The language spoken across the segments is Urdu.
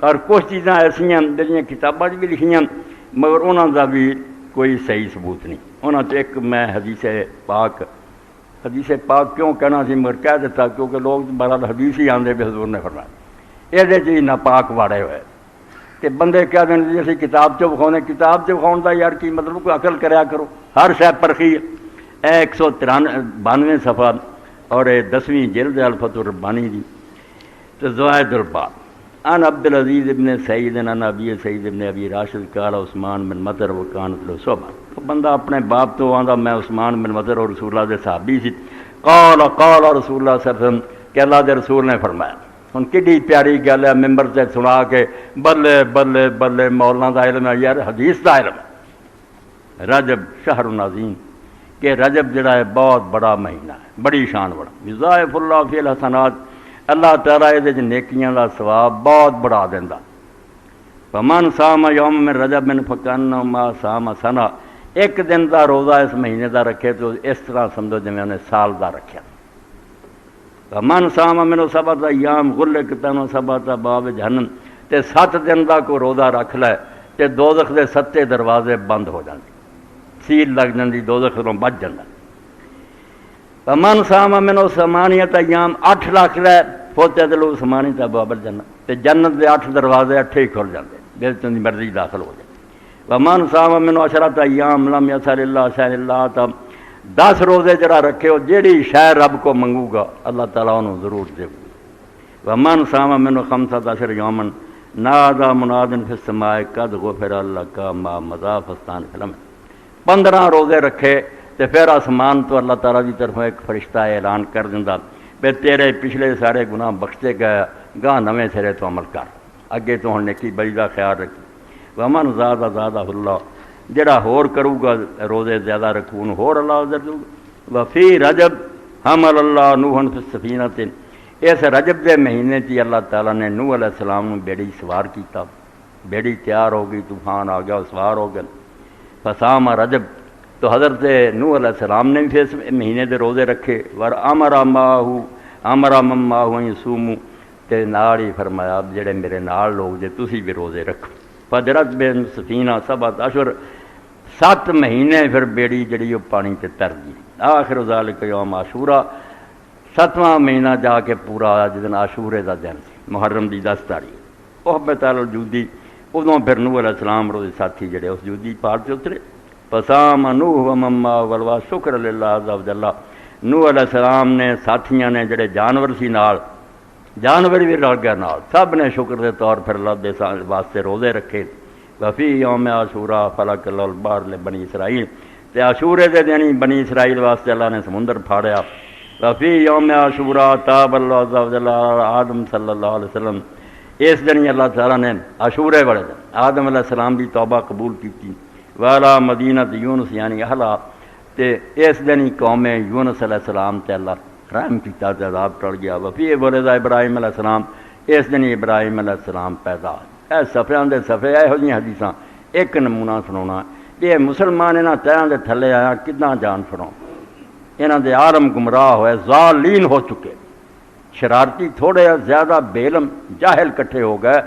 اور کچھ چیزاں ایسیاں جہاں کتاباں بھی لکھیاں مگر انہوں کا بھی کوئی صحیح ثبوت نہیں. انہوں تو ایک میں حدیث پاک کیوں کہنا سی مگر کہہ دیتا کیونکہ لوگ بہرحال حدیث ہی آتے بھی حضور نے فرمایا یہ جی ناپاک واڑے ہوئے کہ بندے کہہ دیں جی اسی کتاب چ وکھاؤنے کتاب چ وکھاؤن کا یار کی مطلب کوئی عقل کریا کرو ہر شے پرکھی ہے. 192 صفحہ اور 10ویں جلد الفتح الربانی دی تو زوائد الباب ان عبد العزیز ابن سعید ان ابی سعید ابن ابی راشد قال عثمان بن مطر وکانت له صحبہ. تو بندہ اپنے باپ تو آندا میں عثمان بن مطر اور رسول اللہ دے صحابی سی. قال رسول اللہ صلی اللہ علیہ وسلم کہ اللہ دے رسول نے فرمایا. ہن کڈی پیاری گل ہے ممبر سے سنا کے بلے بلے بلے مولانا دا علم ہے یار حدیث دا علم ہے. رجب شہر عظیم کہ رجب جڑا ہے بہت بڑا مہینہ ہے بڑی شان بڑا. یضاعف اللہ فی الحسنات اللہ تعالیٰ یہ نیکیاں کا ثواب بہت بڑھا دینا. فمن صام یوم من رجب من فکانما صام سنہ ایک دن کا روزہ اس مہینے کا رکھے تو اس طرح سمجھو جی انہیں سال کا رکھا. فمن صام من سبعۃ ایام غلقت عنہ سبعۃ ابواب جہنم تے 7 دن کا کوئی روزہ رکھ لے تے دوزخ دے 7 دروازے بند ہو جاندے سیل لگ جاندی دوزخ تو بچ جاتا. فمن صام من ثمانیۃ ایام 8 رکھ لے فتحت له ثمانیۃ ابواب الجنہ تے جنت دے 8 دروازے 8 ہی کھل جاندے جس دی مرضی داخل ہو جائے. ومن صام من 10 ایام لم یسأل اللہ شیئا الا اعطاہ 10 روزے جڑا رکھے ہو جیڑی شے رب کو منگو گا اللہ تعالیٰ انہوں ضرور دے گا. ومن صام من 15 یوما نادى مناد فی السماء قد غفر لک ما مضى فاستغفر لهم. 15 روزے رکھے تو پھر آسمان تو اللہ تعالیٰ کی طرف ایک فرشتہ اعلان کر دینا بے تیرے پچھلے سارے گناہ بخشتے گئے گاہ نویں سرے تو عمل کر اگے تو ہن نیکی بڑی کا خیال رکھی. ومن زاد زادہ اللہ جڑا ہور کرو گا روزے زیادہ رکھو انہوں ہور اللہ عزت دو. وفی رجب حمل اللہ نوحا فی السفینۃ اس رجب دے مہینے تھی اللہ تعالیٰ نے نوح علیہ السلام نے بیڑی سوار کیتا. بیڑی تیار ہو گئی طوفان آ گیا سوار ہو گیا. فصام رجب تو حضرت نوح علیہ السلام نے بھی اس مہینے دے روزے رکھے. ور امر من ماہو یصوموا تے نال ہی فرمایا جڑے میرے نال لوگ جے تسی بھی روزے رکھو. فجرت بین سفینہ 7 اشہر 7 مہینے پھر بیڑی جڑی وہ پانی تے تر گئی. آخر ذالک یوم عاشورہ 7واں مہینہ جا کے پورا آیا جس دن عاشورے دا دن سی محرم دی 10 تاریخ احبت الجودی ادوں پھر نوح علیہ السلام روزے ساتھی جڑے اس جودی پہاڑ سے اترے. فصام نوح ومن معه والوا شکر للہ عز وجل. نوح علیہ السلام نے ساتھیاں نے جڑے جانور سی نال جانور بھی رل گئے نال سب نے شکر دے طور پھر اللہ دے واسطے روزے رکھے. وفی یوم عاشورہ فلق اللہ البحر لبنی اسرائیل تے عاشورے دے دن بنی اسرائیل واسطے اللہ نے سمندر پھاڑیا. وفی یوم عاشورہ تاب اللہ عز وجل آدم صلی اللہ علیہ وسلم اس دن اللہ تعالیٰ نے عاشورے والے دن آدم علیہ السلام دی توبہ قبول کی تھی. والا مدینہ یونس یعنی اہلا تے اس دن قوم یونس علیہ السلام تے اللہ رحم کیتا تے عذاب ٹل گیا. وفی ولد ابراہیم علیہ السلام اس دن ابراہیم علیہ السلام پیدا. اے صفحیاں دے صفحے یہو جہاں حدیثاں ایک نمونہ سناਉਣਾ یہ مسلمان انہاں تیراں دے تھلے آیا کتنا جان چھڑاؤ. انہاں دے عالم گمراہ ہوئے ضالین ہو چکے شرارتی تھوڑے زیادہ بے علم جاہل کٹھے ہو گئے.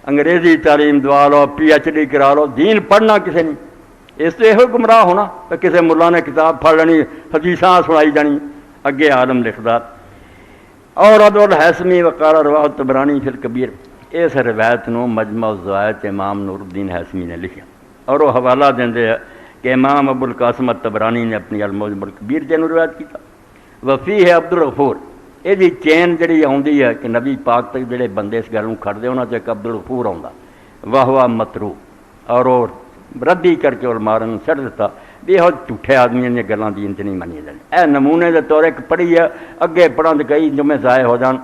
انگریزی تعلیم دوا لو PhD کرا لو دین پڑھنا کسی نہیں اس تو یہ گمراہ ہونا کہ کسی ملا نے کتاب پڑھ لینی حدیثاں سنائی جانی اگے عالم لکھدا. اور ابو الحسمی وقال رواہ الطبرانی فی الکبیر اس روایت نو مجمع الزوائد امام نور الدین حسمی نے لکھا اور وہ حوالہ دیندے ہیں کہ امام ابو القاسم الطبرانی نے اپنی المعجم الکبیر جنوں روایت کیتا. وفی ہے عبد الغفور یہ چین جڑی آتی ہے کہ نبی پاک تک جڑے بندے اس گل کھڑتے انہوں سے ایک عبد الغفور آتا واہ مترو اور وہ ردی کر کے مارن سٹ دیتا بھی یہ جھوٹے آدمی نے گلوں کی انت نہیں منی جانی. اے نمونے کے طور ایک پڑھی ہے اگے پڑھا تو کئی جمعے ضائع ہو جان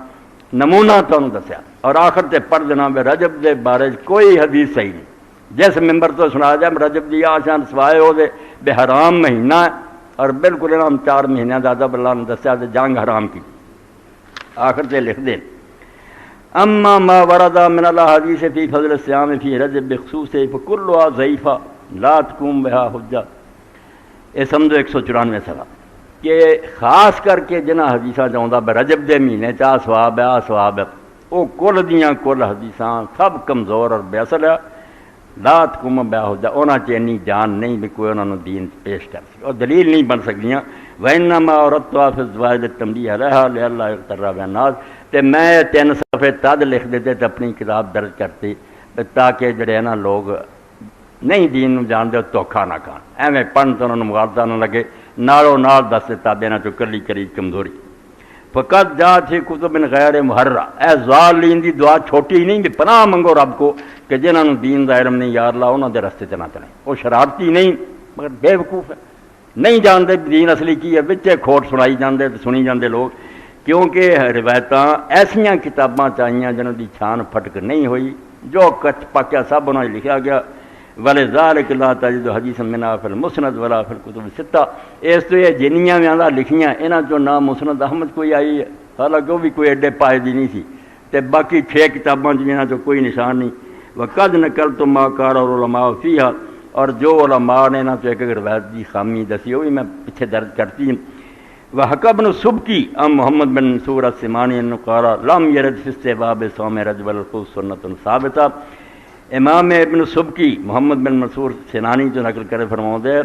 نمونہ تمہیں دسیا اور آخر تے پڑھ دینا بھی رجب دے بارے کوئی حدیث صحیح نہیں. جس ممبر تو سنا جائے رجب دی آشان سوائے ہو دے بے حرام مہینہ ہے اور بالکل انہوں 4 مہینوں کا ادب اللہ نے دسیا تو جنگ حرام کی. آخر تے لکھ دیں اما ما ورد من الاحادیث فی فضل الصیام فی رجب بخصوص فکلها ضعیفہ لا تقوم بها حجہ. یہ سمجھو 194 صفحہ کہ خاص کر کے جنہ حدیثاں چاہتا رجب دے مہینے چاہ سواب ہے آ سواب ہے وہ کل دیاں کل حدیثاں سب کمزور اور بے اصل ہے، لات کم بیاہدا انہاں چ اینی جان نہیں بھی کوئی انہاں نوں دین پیش کر سکے، اور دلیل نہیں بن سکدیاں۔ وَإِنَّمَا أَوْرَدتُّهَا فِي الزَّوَائِدِ التَّنْبِيهَ عَلَيْهَا لِئَلَّا يُغْتَرَّ بِهَا النَّاسُ، تے میں 3 صفحے تد لکھ دیتے تے اپنی کتاب درج کرتی تاکہ جڑے نا لوگ نہیں دین نوں جانتے دھوکھا نہ کھان، ایویں پڑھن تو انہاں نوں مغالطہ نہ لگے، نالوں نال دس دتا انہاں چوں کلی کری کمزوری۔ فقط جات فی کتب غیر محرہ، اے ضالین دی دعا چھوٹی نہیں کہ پناہ منگو رب کو کہ جنہاں نوں دین دا علم نہیں، یا اللہ انہاں دے رستے تے نہ چلیں۔ وہ شرارتی نہیں مگر بے وقوف ہے، نہیں جانتے دین اصلی کی ہے، وچے کھوٹ سنائی جاندے سنی جاندے لوگ، کیونکہ روایتاں ایسیاں کتاباں چاہیے جنہاں دی چھان پھٹک نہیں ہوئی، جو کچھ پکیا سب انہاں لکھا گیا۔ وَلِذَلِكَ لَا تَجِدُ حَدِيثًا مِنْهَا فِي الْمُسْنَدِ وَلَا فِي الْكُتُبِ السِّتَّةِ، اس تو یہ جنیاں میں لکھیاں انہاں چوں نہ مسند احمد کوئی آئی ہے، حالانکہ وہ بھی کوئی ایڈے پائے دی نہیں سی، تے باقی 6 کتاباں جنہاں چوں کوئی نشان نہیں۔ وَقَدْ نَقَلْتُ مَا قَالَ الْعُلَمَاءُ فِيهَا، اور جو علماء نے انہاں چوں ایک روایت دی خامی دسی وہ بھی میں پیچھے درج کرتی ہوں۔ وَحَكَى ابْنُ السُّبْكِي عن محمد بن منصور السمانی انه قال لم يرد في استحباب صوم رجب الخصوص سنة ثابتہ۔ امام ابن سبکی محمد بن منصور سنانی جو نقل کرے فرماؤں دے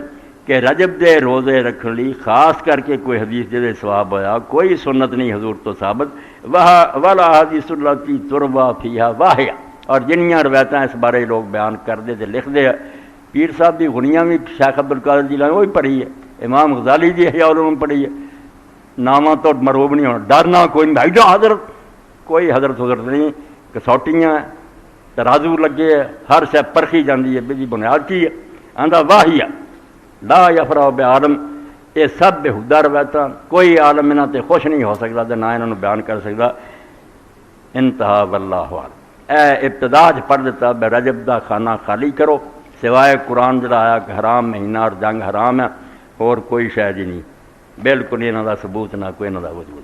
کہ رجب دے روزے رکھن لی خاص کر کے کوئی حدیث دے ثواب ہویا، کوئی سنت نہیں حضور تو ثابت۔ وَلَا حَدِيثُ الَّتِي تُرْوَى فِيهَا وَاهِيَةٌ، اور جنیاں روایتاں اس بارے لوگ بیان کر دے تے لکھ دے۔ پیر صاحب دی غنیاں بھی شیخ عبدالقادر جیلانی وہی پڑھی ہے، امام غزالی دی احیاء العلوم پڑھی ہے، نامہ تو مرغوب نہیں ہونا، ڈرنا کوئی نہیں، بھائی حضرت کوئی حضرت نہیں، کسوٹیاں ترازو لگے ہے، ہر شے پرکھی جاندی ہے، بھی بنیاد کی ہے، آندا واہیا لا یفرح بعالم، یہ سب بےہودہ روایتاں، کوئی عالم انہاں تے خوش نہیں ہو سکتا تے نہ انہاں نوں بیان کر سکتا۔ انتہا واللہ اعلم۔ اے ابتدا چ پڑھ دیتا بے رجب دا کھانا خالی کرو، سوائے قرآن جڑا آیا کہ حرام مہینہ اور جنگ حرام ہے، اور کوئی شے جی نہیں، بالکل انہاں دا ثبوت نہ کوئی انہاں دا وجود۔